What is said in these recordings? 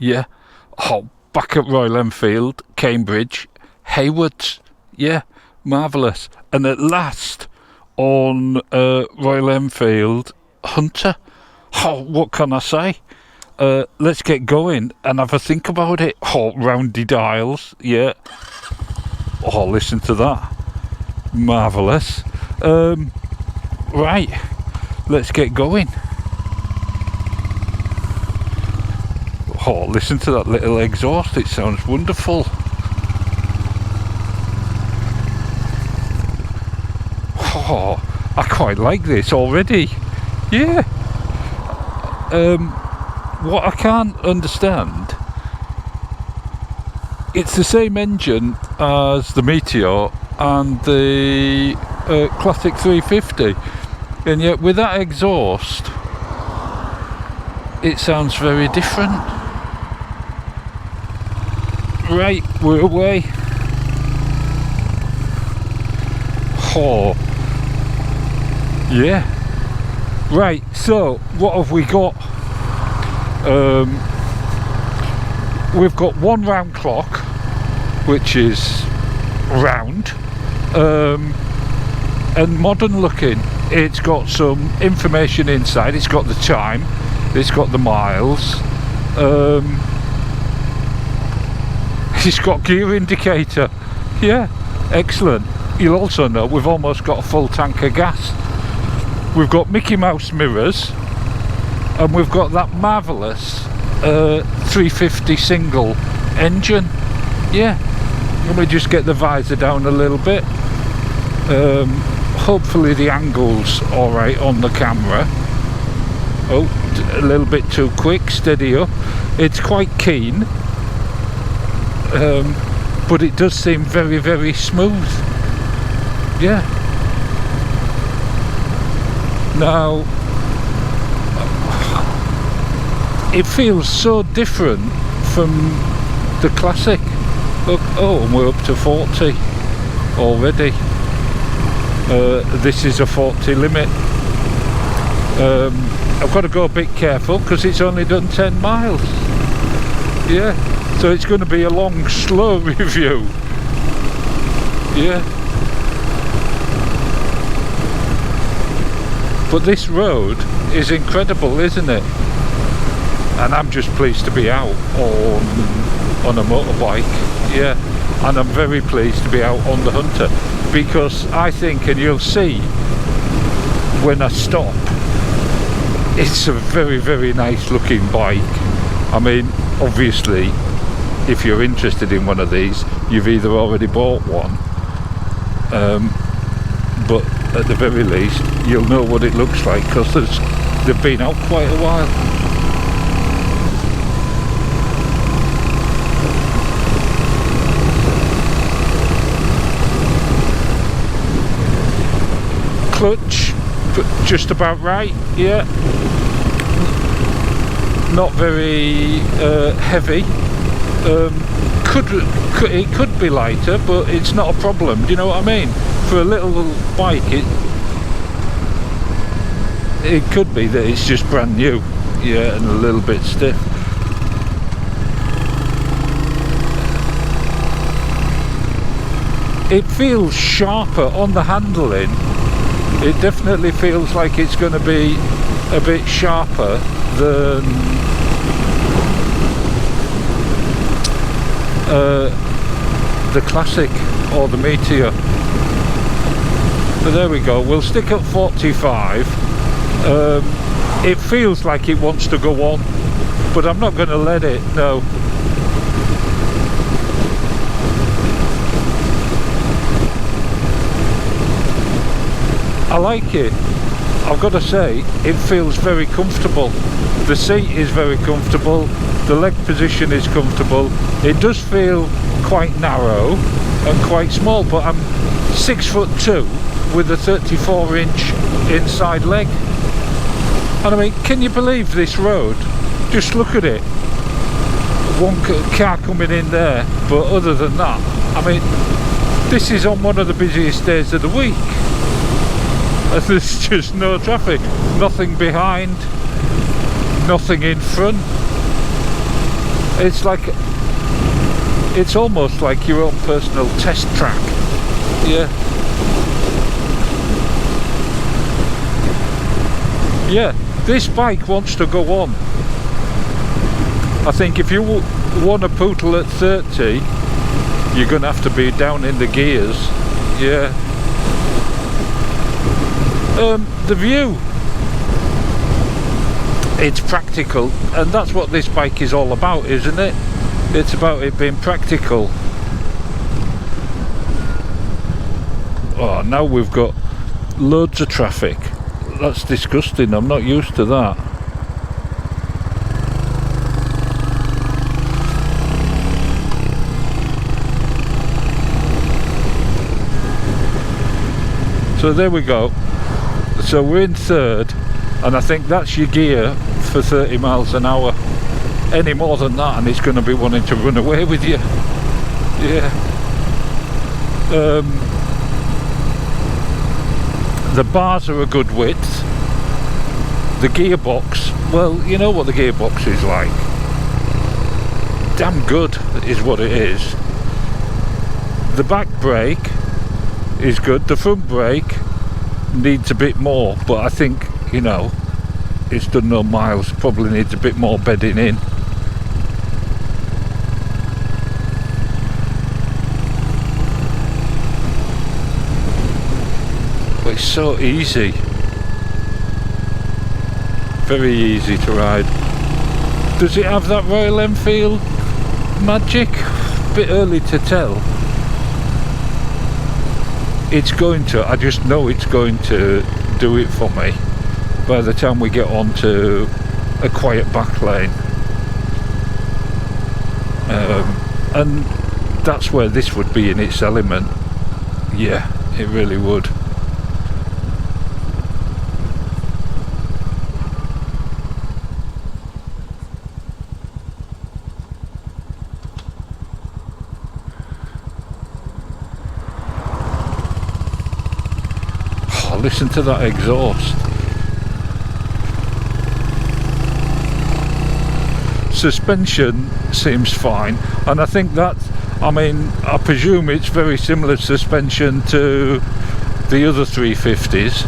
Yeah. Oh, back at Royal Enfield, Cambridge, Haywards. Yeah, marvellous. And at last on Royal Enfield Hunter. Oh, what can I say? Let's get going and have a think about it. Oh, roundy dials. Yeah. Oh, listen to that. Marvellous. Right. Let's get going. Oh, listen to that little exhaust. It sounds wonderful. Oh, I quite like this already. Yeah. What I can't understand, it's the same engine as the Meteor and the Classic 350, and yet with that exhaust, it sounds very different. Right, we're away. Oh, yeah. Right, so what have we got? We've got one round clock, which is round, and modern looking. It's got some information inside. It's got the time, it's got the miles, it's got gear indicator. Yeah, excellent. You'll also know we've almost got a full tank of gas. We've got Mickey Mouse mirrors, and we've got that marvellous 350 single engine. Yeah, let me just get the visor down a little bit. Hopefully the angle's alright on the camera. Oh, a little bit too quick. Steady up. It's quite keen, but it does seem very, very smooth. Yeah. Now, it feels so different from the Classic. Look, oh, and we're up to 40 already. This is a 40 limit. I've got to go a bit careful because it's only done 10 miles. Yeah, so it's going to be a long, slow review. Yeah. But this road is incredible, isn't it? And I'm just pleased to be out on a motorbike. Yeah, and I'm very pleased to be out on the Hunter, because I think, and you'll see when I stop, it's a very, very nice looking bike. I mean, obviously, if you're interested in one of these, you've either already bought one, but at the very least you'll know what it looks like, because they've been out quite a while. Clutch just about right. Yeah, not very heavy. It could be lighter, but it's not a problem. Do you know what I mean? For a little bike, it could be that it's just brand new. Yeah, and a little bit stiff. It feels sharper on the handling. It definitely feels like it's going to be a bit sharper than the Classic or the Meteor. But there we go, we'll stick at 45. It feels like it wants to go on, but I'm not going to let it, no. I like it. I've got to say, it feels very comfortable. The seat is very comfortable, the leg position is comfortable. It does feel quite narrow and quite small, but I'm 6'2" with a 34-inch inside leg. And I mean, can you believe this road? Just look at it. One car coming in there, but other than that, I mean, this is on one of the busiest days of the week. And there's just no traffic, nothing behind, nothing in front. It's like, it's almost like your own personal test track. Yeah. Yeah, this bike wants to go on. I think if you want a poodle at 30, you're going to have to be down in the gears. Yeah. The view. It's practical, and that's what this bike is all about, isn't it? It's about it being practical. Oh, now we've got loads of traffic. That's disgusting. I'm not used to that. So there we go. So we're in third, and I think that's your gear for 30 miles an hour. Any more than that and it's going to be wanting to run away with you. Yeah. The bars are a good width. The gearbox, well, you know what the gearbox is like. Damn good is what it is. The back brake is good. The front brake needs a bit more, but I think, you know, it's done no miles, probably needs a bit more bedding in. But it's so easy, very easy to ride. Does it have that Royal Enfield magic? A bit early to tell. It's going to, I just know it's going to do it for me by the time we get on to a quiet back lane. And that's where this would be in its element. Yeah, it really would. Listen to that exhaust. Suspension seems fine, and I think that, I mean, I presume it's very similar suspension to the other 350s,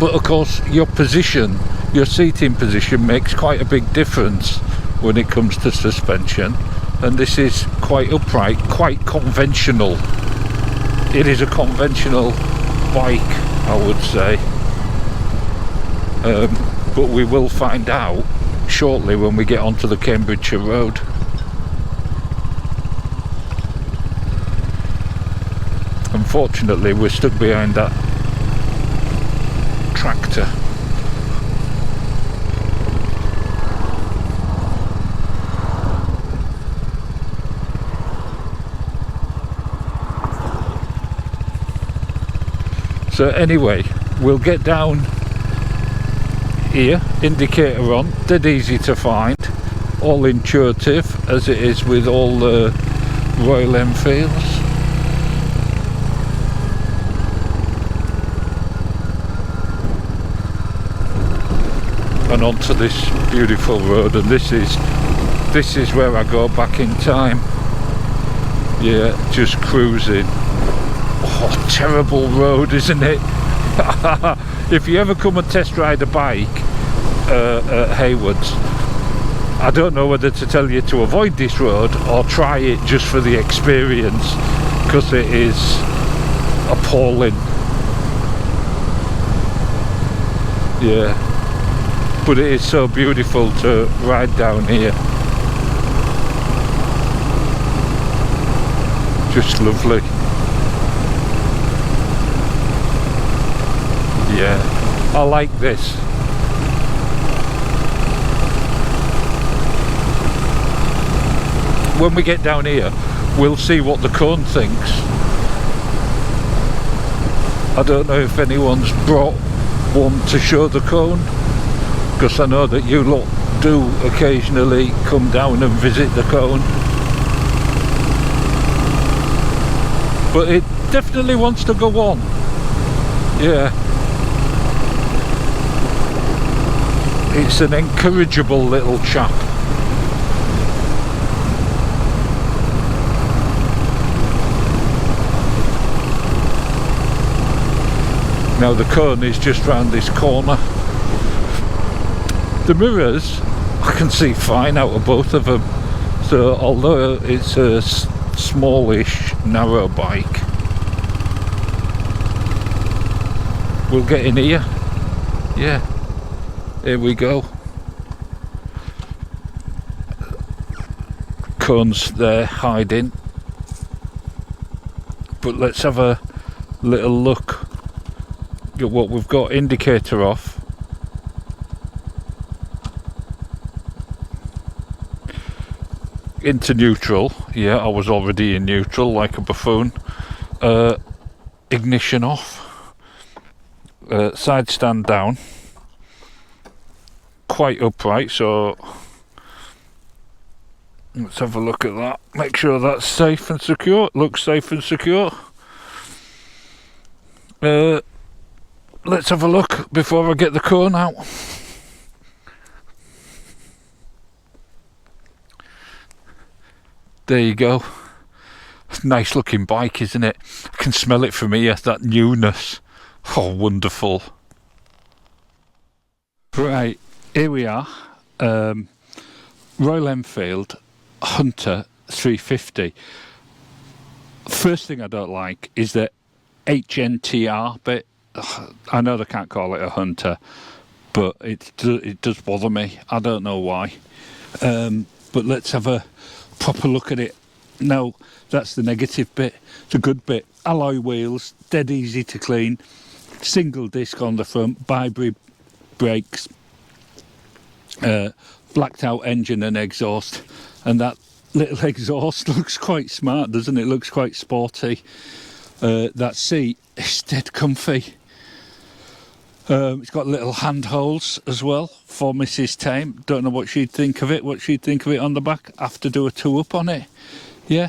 but of course your position, your seating position makes quite a big difference when it comes to suspension, and this is quite upright, quite conventional. It is a conventional bike, I would say, but we will find out shortly when we get onto the Cambridge road. Unfortunately, we're stuck behind that tractor. So anyway, we'll get down here, indicator on, dead easy to find, all intuitive as it is with all the Royal Enfields. And onto this beautiful road, and this is where I go back in time. Yeah, just cruising. Oh, terrible road, isn't it? If you ever come and test ride a bike at Haywards, I don't know whether to tell you to avoid this road or try it just for the experience, because it is appalling. Yeah, but it is so beautiful to ride down here. Just lovely. Yeah, I like this. When we get down here, we'll see what the cone thinks. I don't know if anyone's brought one to show the cone, because I know that you lot do occasionally come down and visit the cone. But it definitely wants to go on. Yeah. It's an encourageable little chap. Now the cone is just round this corner. The mirrors, I can see fine out of both of them. So although it's a smallish, narrow bike, we'll get in here. Yeah, here we go. Cones there hiding. But let's have a little look at what we've got. Indicator off. Into neutral. Yeah, I was already in neutral like a buffoon. Ignition off. Side stand down. Quite upright, so let's have a look at that. Make sure that's safe and secure. Looks safe and secure. Let's have a look before I get the cone out. There you go. Nice looking bike, isn't it? I can smell it from here, that newness. Oh, wonderful. Right, here we are. Royal Enfield Hunter 350. First thing I don't like is the HNTER bit. I know they can't call it a Hunter, but it does bother me. I don't know why. But let's have a proper look at it. No, that's the negative bit. The good bit: alloy wheels, dead easy to clean, single disc on the front, Bybury brakes, blacked out engine and exhaust, and that little exhaust looks quite smart, doesn't it? Looks quite sporty. That seat is dead comfy. It's got little handholds as well for Mrs. Tame. Don't know what she'd think of it. What she'd think of it on the back. Have to do a two up on it. Yeah.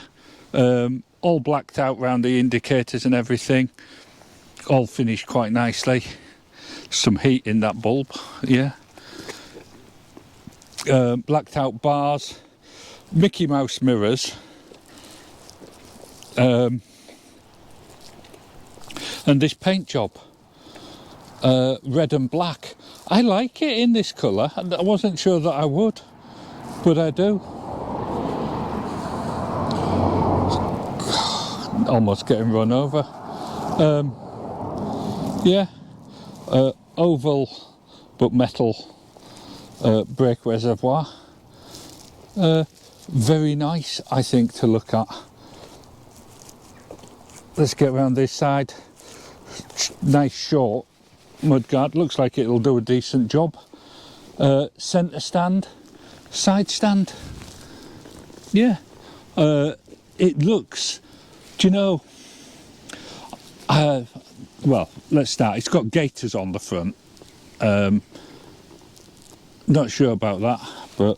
All blacked out round the indicators and everything. All finished quite nicely. Some heat in that bulb. Yeah. Blacked out bars. Mickey Mouse mirrors. And this paint job. Red and black. I like it in this colour. I wasn't sure that I would, but I do. Almost getting run over. Yeah, oval but metal brake reservoir. Very nice, I think, to look at. Let's get around this side. Nice short mudguard. Looks like it'll do a decent job. Centre stand, side stand. Yeah, it looks. Do you know? Well, let's start. It's got gaiters on the front. Not sure about that, but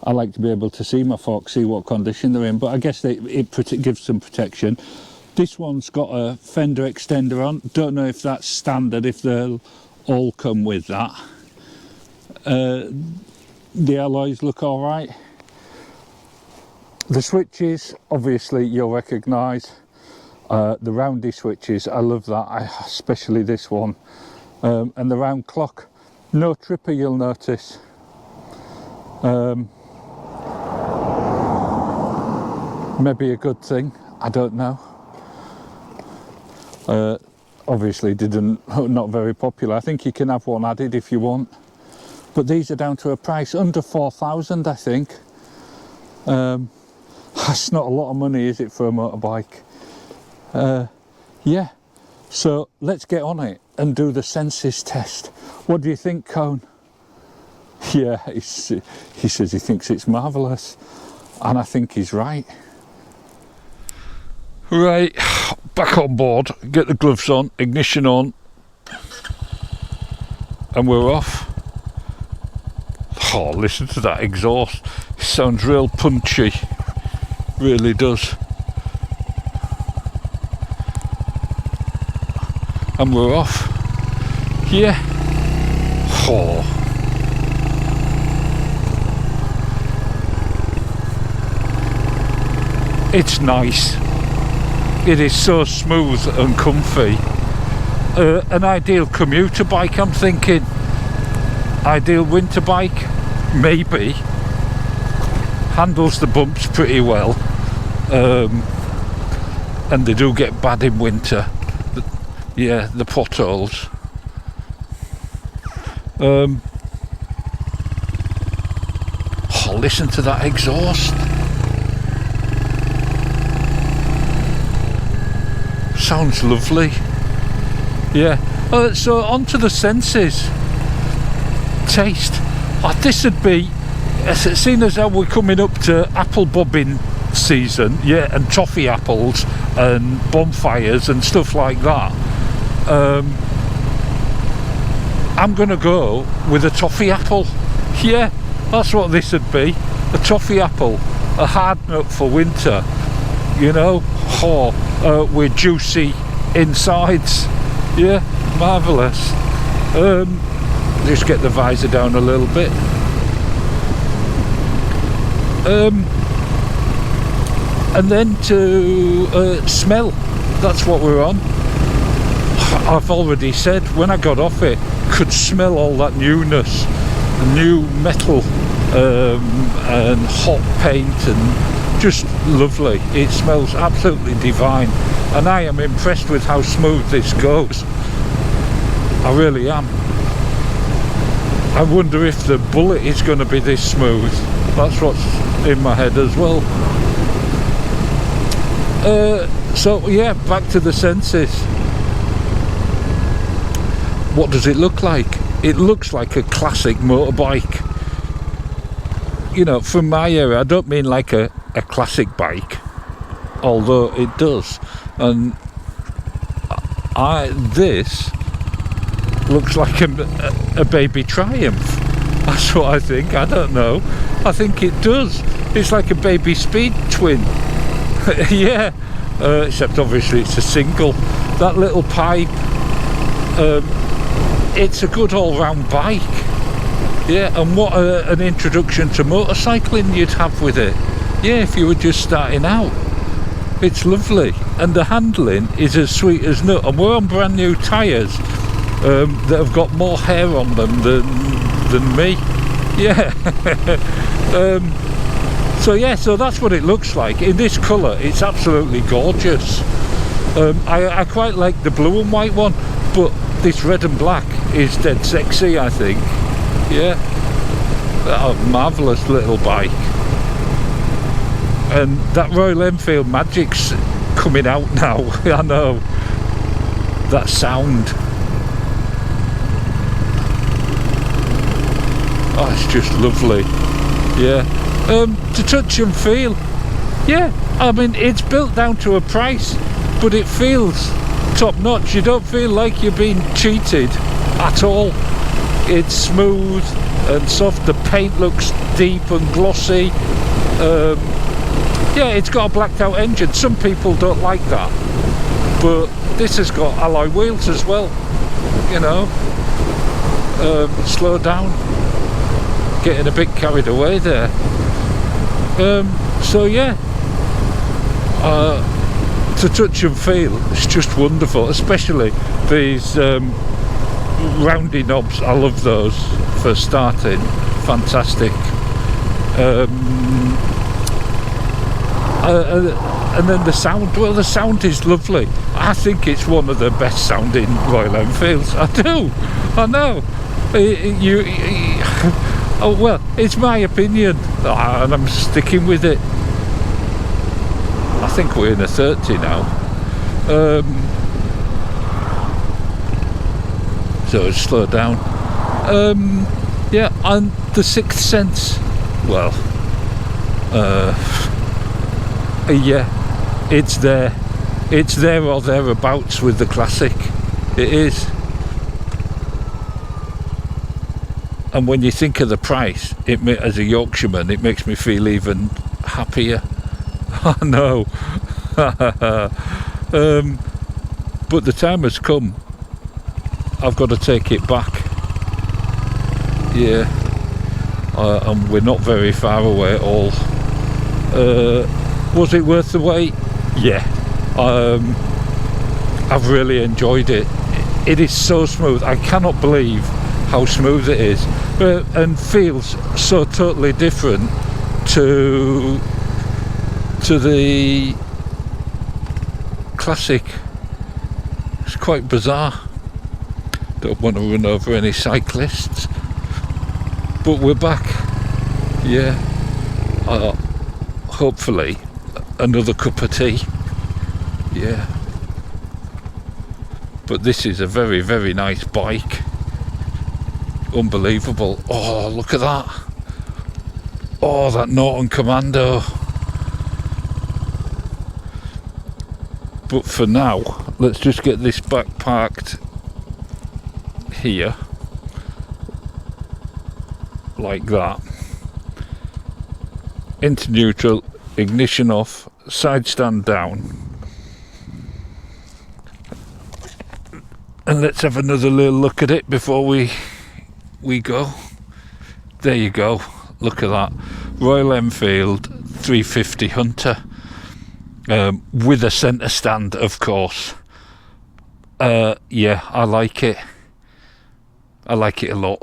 I like to be able to see my forks, see what condition they're in. But I guess it gives some protection. This one's got a fender extender on. Don't know if that's standard, if they'll all come with that. The alloys look all right. The switches, obviously, you'll recognise. The roundy switches, I love that, especially this one. And the round clock. No tripper, you'll notice. Maybe a good thing, I don't know. Obviously not very popular. I think you can have one added if you want, but these are down to a price under 4,000, I think. That's not a lot of money, is it, for a motorbike? Yeah, so let's get on it and do the senses test. What do you think, Cone? Yeah, he says he thinks it's marvellous, and I think he's right. Right, back on board, get the gloves on, ignition on, and we're off. Oh, listen to that exhaust. It sounds real punchy, really does. And we're off. Yeah. Oh. it's nice. It is so smooth and comfy. An ideal commuter bike, I'm thinking. Ideal winter bike, maybe. Handles the bumps pretty well, and they do get bad in winter. Yeah, the potholes. Oh, listen to that exhaust. Sounds lovely. Yeah. So on to the senses. Taste. Oh, this would be, seeing as how we're coming up to apple bobbing season, yeah, and toffee apples and bonfires and stuff like that. I'm gonna go with a toffee apple. Yeah, that's what this would be. A toffee apple, a hard nut for winter, you know, with juicy insides. Yeah, marvellous. Just get the visor down a little bit. And then to smell, that's what we're on. I've already said, when I got off it, could smell all that newness, new metal, and hot paint, and just lovely. It smells absolutely divine, and I am impressed with how smooth this goes. I really am. I wonder if the Bullet is going to be this smooth. That's what's in my head as well. So yeah, back to the senses. What does it look like? It looks like a classic motorbike. You know, from my era, I don't mean like a classic bike, although it does. And this looks like a baby Triumph. That's what I think. I don't know. I think it does. It's like a baby Speed Twin. Yeah, except obviously it's a single. That little pipe, it's a good all-round bike. Yeah, and what an introduction to motorcycling you'd have with it. Yeah, if you were just starting out. It's lovely, and the handling is as sweet as nut, and we're on brand new tyres that have got more hair on them than me. Yeah. So that's what it looks like in this colour. It's absolutely gorgeous. I quite like the blue and white one, but this red and black is dead sexy, I think. Yeah, a marvellous little bike. And that Royal Enfield Magic's coming out now. I know that sound. Oh, it's just lovely. Yeah. To touch and feel, yeah, I mean, it's built down to a price, but it feels top notch. You don't feel like you're being cheated at all. It's smooth and soft. The paint looks deep and glossy. Yeah, it's got a blacked out engine. Some people don't like that, but this has got alloy wheels as well, you know. Slow down, getting a bit carried away there. So yeah, to touch and feel, it's just wonderful, especially these roundy knobs. I love those for starting. Fantastic. And then the sound, well, the sound is lovely. I think it's one of the best sounding Royal Enfields. I do, I know. Oh well, it's my opinion, and I'm sticking with it. I think we're in a 30 now. So slow down. Yeah, and the Sixth Sense. Well, yeah, it's there. It's there or thereabouts with the classic. It is. And when you think of the price, as a Yorkshireman, it makes me feel even happier. I know. But the time has come. I've got to take it back. Yeah. And we're not very far away at all. Was it worth the wait? Yeah. I've really enjoyed it. It is so smooth. I cannot believe how smooth it is, and feels so totally different to the Classic. It's quite bizarre. Don't want to run over any cyclists, but we're back. Yeah. Hopefully another cup of tea. Yeah. But this is a very, very nice bike. Unbelievable. Oh, look at that. Oh, that Norton Commando. But for now, let's just get this back parked here. Like that. Into neutral, ignition off, side stand down. And let's have another little look at it before we go. There you go. Look at that. Royal Enfield 350 Hunter. With a centre stand, of course. Yeah, I like it. I like it a lot.